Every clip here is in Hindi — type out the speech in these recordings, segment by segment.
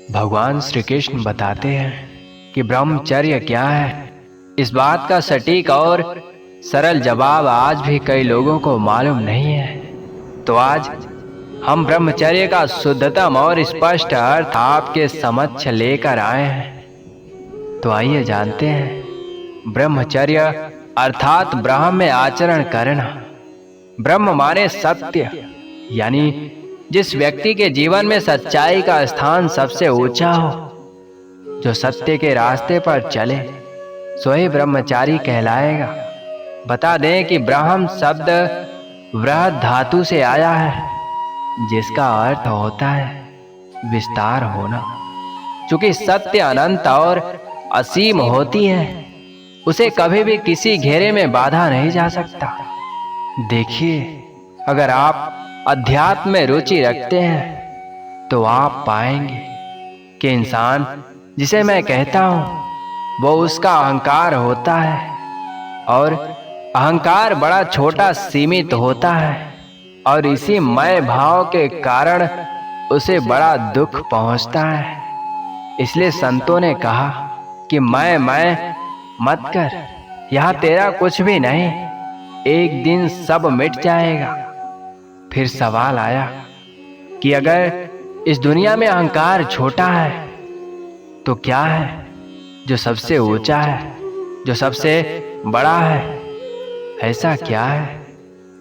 भगवान श्री कृष्ण बताते हैं कि ब्रह्मचर्य क्या है। इस बात का सटीक और सरल जवाब आज भी कई लोगों को मालूम नहीं है। तो आज हम ब्रह्मचर्य का शुद्धतम और स्पष्ट अर्थ आपके समक्ष लेकर आए हैं। तो आइए जानते हैं ब्रह्मचर्य अर्थात ब्रह्म में आचरण करना। ब्रह्म माने सत्य, यानी जिस व्यक्ति के जीवन में सच्चाई का स्थान सबसे ऊंचा हो, जो सत्य के रास्ते पर चले, सो ही ब्रह्मचारी कहलाएगा। बता दें कि ब्रह्म शब्द वृहद धातु से आया है, जिसका अर्थ होता है विस्तार होना। चूंकि सत्य अनंत और असीम होती है, उसे कभी भी किसी घेरे में बांधा नहीं जा सकता। देखिए, अगर आप अध्यात्म में रुचि रखते हैं तो आप पाएंगे कि इंसान जिसे मैं कहता हूं वो उसका अहंकार होता है, और अहंकार बड़ा छोटा सीमित होता है, और इसी मैं भाव के कारण उसे बड़ा दुख पहुंचता है। इसलिए संतों ने कहा कि मैं मत कर, यहाँ तेरा कुछ भी नहीं, एक दिन सब मिट जाएगा। फिर सवाल आया कि अगर इस दुनिया में अहंकार छोटा है तो क्या है जो सबसे ऊंचा है, जो सबसे बड़ा है? ऐसा क्या है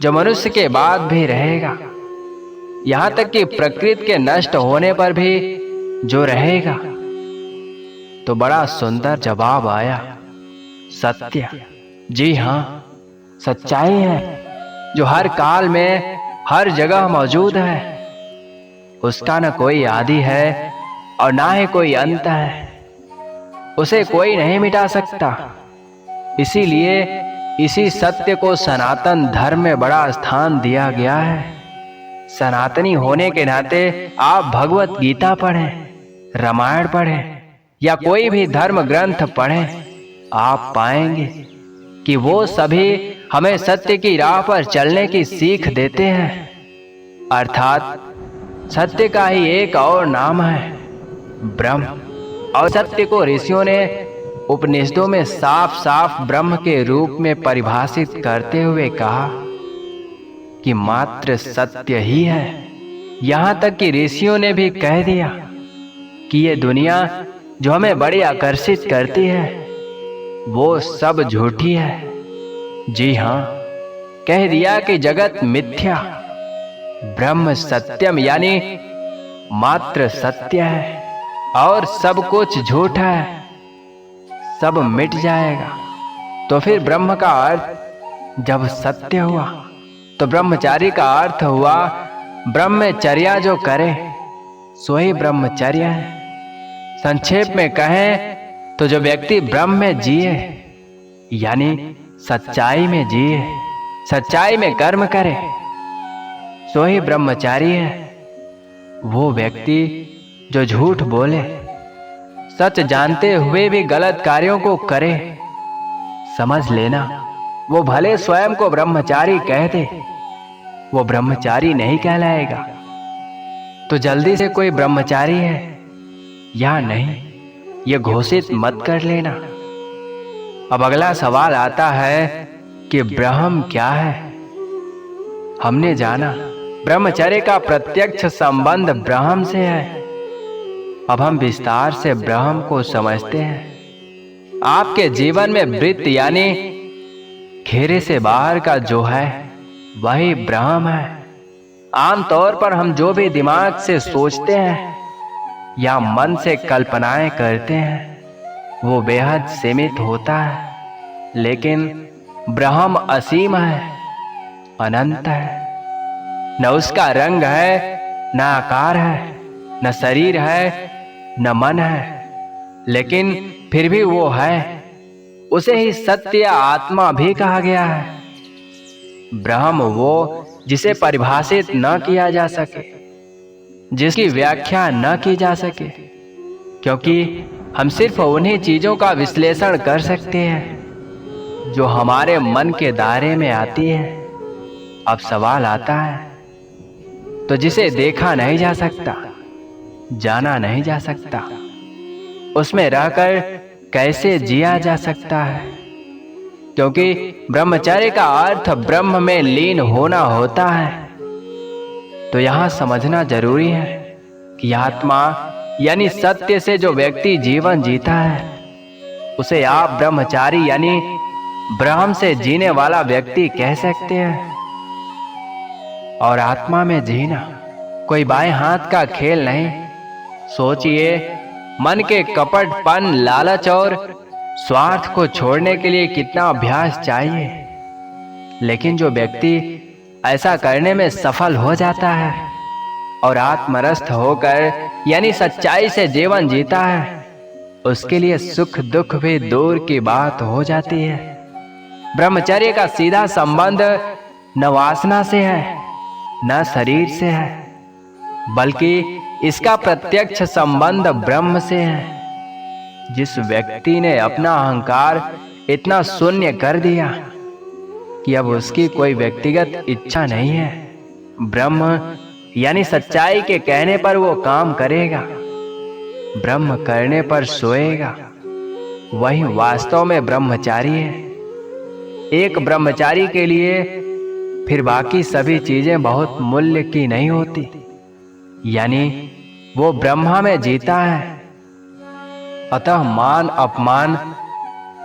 जो मनुष्य के बाद भी रहेगा, यहां तक कि प्रकृति के नष्ट होने पर भी जो रहेगा? तो बड़ा सुंदर जवाब आया, सत्य। जी हां, सच्चाई है जो हर काल में हर जगह मौजूद है। उसका न कोई आदि है और ना ही कोई अंत है। उसे कोई नहीं मिटा सकता। इसीलिए इसी सत्य को सनातन धर्म में बड़ा स्थान दिया गया है। सनातनी होने के नाते आप भगवत गीता पढ़ें, रामायण पढ़ें या कोई भी धर्म ग्रंथ पढ़ें, आप पाएंगे कि वो सभी हमें सत्य की राह पर चलने की सीख देते हैं। अर्थात सत्य का ही एक और नाम है ब्रह्म। और सत्य को ऋषियों ने उपनिषदों में साफ साफ ब्रह्म के रूप में परिभाषित करते हुए कहा कि मात्र सत्य ही है। यहां तक कि ऋषियों ने भी कह दिया कि ये दुनिया जो हमें बड़ी आकर्षित करती है, वो सब झूठी है। जी हां, कह दिया कि जगत मिथ्या, ब्रह्म सत्यम, यानी मात्र सत्य है और सब कुछ झूठा है, सब मिट जाएगा। तो फिर ब्रह्म का अर्थ जब सत्य हुआ तो ब्रह्मचारी का अर्थ हुआ ब्रह्मचर्या जो करे सो ही ब्रह्मचर्य है। संक्षेप में कहें तो जो व्यक्ति ब्रह्म में जिए, यानी सच्चाई में जिए, सच्चाई में कर्म करे, सो ही ब्रह्मचारी है। वो व्यक्ति जो झूठ बोले, सच जानते हुए भी गलत कार्यों को करे, समझ लेना वो भले स्वयं को ब्रह्मचारी कह दे, वो ब्रह्मचारी नहीं कहलाएगा। तो जल्दी से कोई ब्रह्मचारी है या नहीं, ये घोषित मत कर लेना। अब अगला सवाल आता है कि ब्रह्म क्या है? हमने जाना ब्रह्मचर्य का प्रत्यक्ष संबंध ब्रह्म से है। अब हम विस्तार से ब्रह्म को समझते हैं। आपके जीवन में वृत्त यानी घेरे से बाहर का जो है वही ब्रह्म है। आमतौर पर हम जो भी दिमाग से सोचते हैं या मन से कल्पनाएं करते हैं वो बेहद सीमित होता है, लेकिन ब्रह्म असीम है, अनंत है। न उसका रंग है, न आकार है, न शरीर है, न मन है, लेकिन फिर भी वो है। उसे ही सत्य या आत्मा भी कहा गया है। ब्रह्म वो जिसे परिभाषित न किया जा सके, जिसकी व्याख्या न की जा सके, क्योंकि हम सिर्फ उन्हीं चीजों का विश्लेषण कर सकते हैं जो हमारे मन के दायरे में आती हैं। अब सवाल आता है, तो जिसे देखा नहीं जा सकता, जाना नहीं जा सकता। उसमें रहकर कैसे जिया जा सकता है? क्योंकि ब्रह्मचर्य का अर्थ ब्रह्म में लीन होना होता है। तो यहाँ समझना जरूरी है कि आत्मा यानी सत्य से जो व्यक्ति जीवन जीता है उसे आप ब्रह्मचारी यानी ब्रह्म से जीने वाला व्यक्ति कह सकते हैं। और आत्मा में जीना कोई बाएं हाथ का खेल नहीं। सोचिए, मन के कपटपन, लालच और स्वार्थ को छोड़ने के लिए कितना अभ्यास चाहिए। लेकिन जो व्यक्ति ऐसा करने में सफल हो जाता है और आत्मरस्त होकर यानी सच्चाई से जीवन जीता है, उसके लिए सुख दुख भी दूर की बात हो जाती है। ब्रह्मचर्य का सीधा संबंध न वासना से है न शरीर से है, बल्कि इसका प्रत्यक्ष संबंध ब्रह्म से है। जिस व्यक्ति ने अपना अहंकार इतना शून्य कर दिया कि अब उसकी कोई व्यक्तिगत इच्छा नहीं है, ब्रह्म यानी सच्चाई के कहने पर वो काम करेगा, ब्रह्म करने पर सोएगा, वही वास्तव में ब्रह्मचारी है। एक ब्रह्मचारी के लिए फिर बाकी सभी चीजें बहुत मूल्य की नहीं होती, यानी वो ब्रह्मा में जीता है। अतः मान अपमान,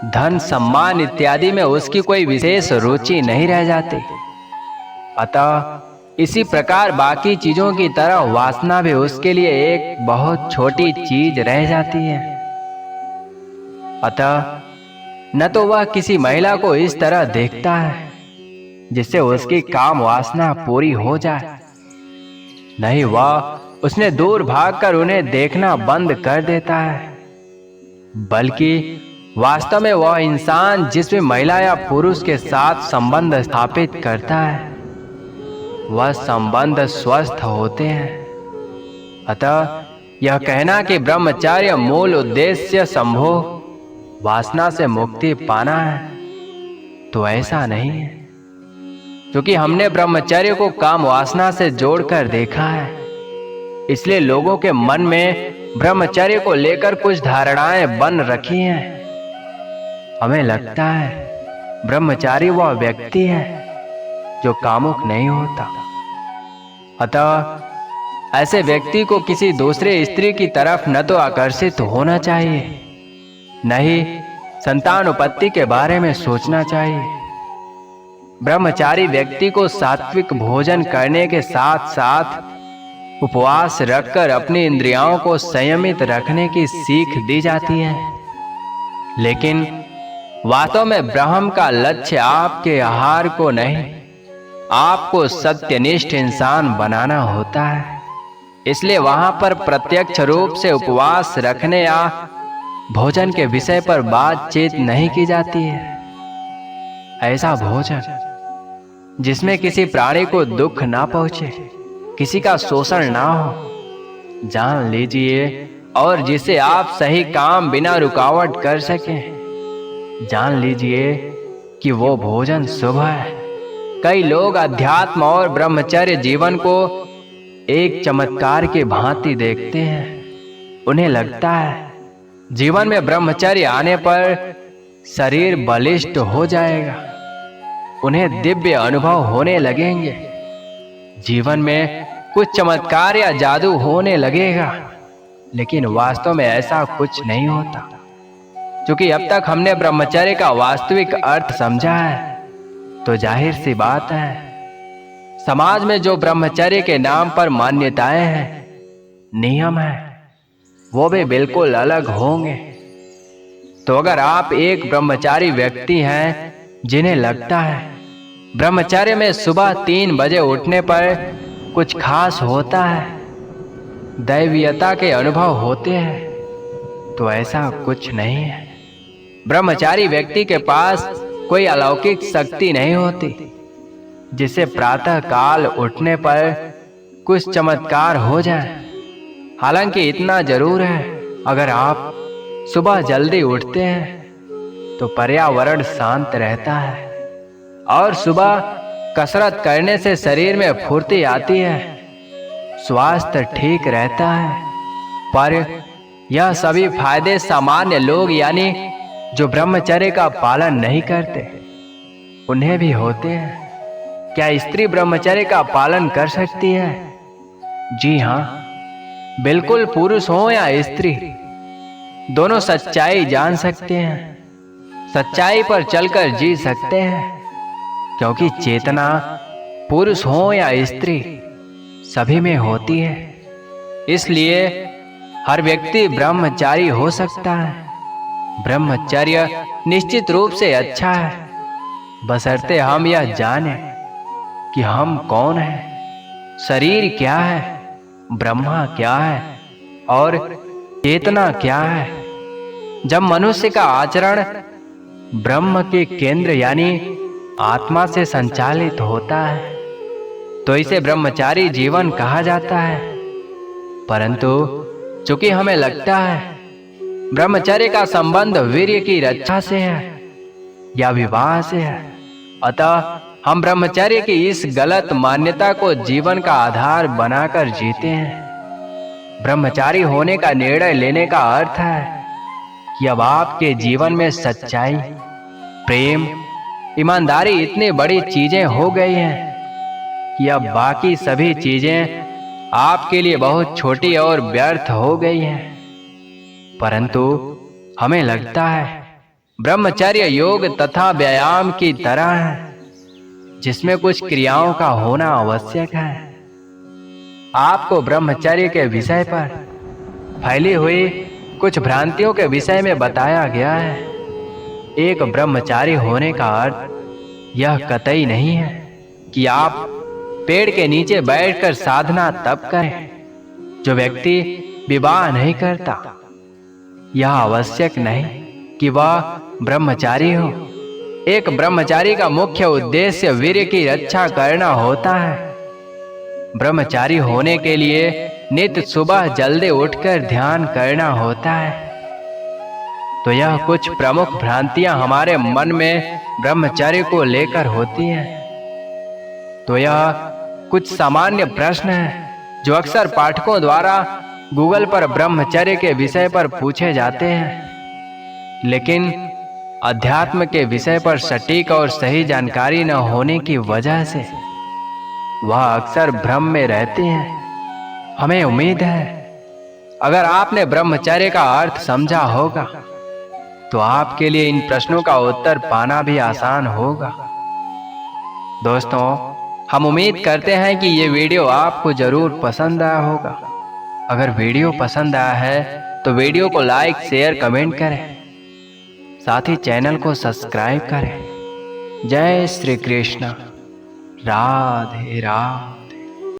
धन सम्मान इत्यादि में उसकी कोई विशेष रुचि नहीं रह जाती। अतः इसी प्रकार बाकी चीजों की तरह वासना भी उसके लिए एक बहुत छोटी चीज रह जाती है। अतः न तो वह किसी महिला को इस तरह देखता है जिससे उसकी काम वासना पूरी हो जाए, नहीं वह उसने दूर भागकर उन्हें देखना बंद कर देता है। बल्कि वास्तव में वह इंसान जिसमें महिला या पुरुष के साथ संबंध स्थापित करता है, वह संबंध स्वस्थ होते हैं। अतः यह कहना कि ब्रह्मचर्य मूल उद्देश्य संभोग वासना से मुक्ति पाना है, तो ऐसा नहीं है। क्योंकि हमने ब्रह्मचर्य को काम वासना से जोड़कर देखा है, इसलिए लोगों के मन में ब्रह्मचर्य को लेकर कुछ धारणाएं बन रखी हैं। हमें लगता है ब्रह्मचारी वह व्यक्ति है जो कामुक नहीं होता। अतः ऐसे व्यक्ति को किसी दूसरे स्त्री की तरफ न तो आकर्षित होना चाहिए, न ही संतान उत्पत्ति के बारे में सोचना चाहिए। ब्रह्मचारी व्यक्ति को सात्विक भोजन करने के साथ साथ उपवास रखकर अपनी इंद्रियों को संयमित रखने की सीख दी जाती है। लेकिन वास्तव में ब्रह्म का लक्ष्य आपके आहार को नहीं, आपको सत्यनिष्ठ इंसान बनाना होता है। इसलिए वहां पर प्रत्यक्ष रूप से उपवास रखने या भोजन के विषय पर बातचीत नहीं की जाती है। ऐसा भोजन जिसमें किसी प्राणी को दुख ना पहुंचे, किसी का शोषण ना हो, जान लीजिए, और जिसे आप सही काम बिना रुकावट कर सकें, जान लीजिए कि वो भोजन शुभ है। कई लोग अध्यात्म और ब्रह्मचर्य जीवन को एक चमत्कार की भांति देखते हैं। उन्हें लगता है जीवन में ब्रह्मचर्य आने पर शरीर बलिष्ठ हो जाएगा, उन्हें दिव्य अनुभव होने लगेंगे, जीवन में कुछ चमत्कार या जादू होने लगेगा। लेकिन वास्तव में ऐसा कुछ नहीं होता, क्योंकि अब तक हमने ब्रह्मचर्य का वास्तविक अर्थ समझा है। तो जाहिर सी बात है, समाज में जो ब्रह्मचर्य के नाम पर मान्यताएं हैं, नियम है, वो भी बिल्कुल अलग होंगे। तो अगर आप एक ब्रह्मचारी व्यक्ति हैं जिन्हें लगता है ब्रह्मचर्य में सुबह 3 बजे उठने पर कुछ खास होता है, दैवीयता के अनुभव होते हैं, तो ऐसा कुछ नहीं है। ब्रह्मचारी व्यक्ति के पास कोई अलौकिक शक्ति नहीं होती जिससे प्रातः काल उठने पर कुछ चमत्कार हो जाए। हालांकि इतना जरूर है, अगर आप सुबह जल्दी उठते हैं तो पर्यावरण शांत रहता है और सुबह कसरत करने से शरीर में फुर्ती आती है, स्वास्थ्य ठीक रहता है, पर यह सभी फायदे सामान्य लोग यानी जो ब्रह्मचर्य का पालन नहीं करते उन्हें भी होते हैं। क्या स्त्री ब्रह्मचर्य का पालन कर सकती है? जी हाँ, बिल्कुल। पुरुष हो या स्त्री, दोनों सच्चाई जान सकते हैं, सच्चाई पर चलकर जी सकते हैं, क्योंकि चेतना पुरुष हो या स्त्री सभी में होती है। इसलिए हर व्यक्ति ब्रह्मचारी हो सकता है। ब्रह्मचर्य निश्चित रूप से अच्छा है, बशर्ते हम यह जाने कि हम कौन हैं, शरीर क्या है, ब्रह्मा क्या है और चेतना क्या है। जब मनुष्य का आचरण ब्रह्म के केंद्र यानी आत्मा से संचालित होता है तो इसे ब्रह्मचारी जीवन कहा जाता है। परंतु चूंकि हमें लगता है ब्रह्मचर्य का संबंध वीर्य की रक्षा से है या विवाह से है, अतः हम ब्रह्मचर्य की इस गलत मान्यता को जीवन का आधार बनाकर जीते हैं। ब्रह्मचारी होने का निर्णय लेने का अर्थ है कि अब आपके जीवन में सच्चाई, प्रेम, ईमानदारी इतनी बड़ी चीजें हो गई हैं कि अब बाकी सभी चीजें आपके लिए बहुत छोटी और व्यर्थ हो गई हैं। परंतु हमें लगता है ब्रह्मचर्य योग तथा व्यायाम की तरह है जिसमें कुछ क्रियाओं का होना आवश्यक है। आपको ब्रह्मचर्य के विषय पर फैली हुई कुछ भ्रांतियों के विषय में बताया गया है। एक ब्रह्मचारी होने का अर्थ यह कतई नहीं है कि आप पेड़ के नीचे बैठकर साधना तप करें। जो व्यक्ति विवाह नहीं करता, यह आवश्यक नहीं कि वह ब्रह्मचारी हो। एक ब्रह्मचारी का मुख्य उद्देश्य वीर्य की रक्षा करना होता है। ब्रह्मचारी होने के लिए नित्य सुबह जल्दी उठकर ध्यान करना होता है। तो यह कुछ प्रमुख भ्रांतियां हमारे मन में ब्रह्मचर्य को लेकर होती हैं। तो यह कुछ सामान्य प्रश्न हैं जो अक्सर पाठकों द्वारा गूगल पर ब्रह्मचर्य के विषय पर पूछे जाते हैं, लेकिन अध्यात्म के विषय पर सटीक और सही जानकारी न होने की वजह से वह अक्सर भ्रम में रहते हैं। हमें उम्मीद है अगर आपने ब्रह्मचर्य का अर्थ समझा होगा तो आपके लिए इन प्रश्नों का उत्तर पाना भी आसान होगा। दोस्तों, हम उम्मीद करते हैं कि ये वीडियो आपको जरूर पसंद आया होगा। अगर वीडियो पसंद आया है तो वीडियो को लाइक, शेयर, कमेंट करें, साथ ही चैनल को सब्सक्राइब करें। जय श्री कृष्ण। राधे राधे।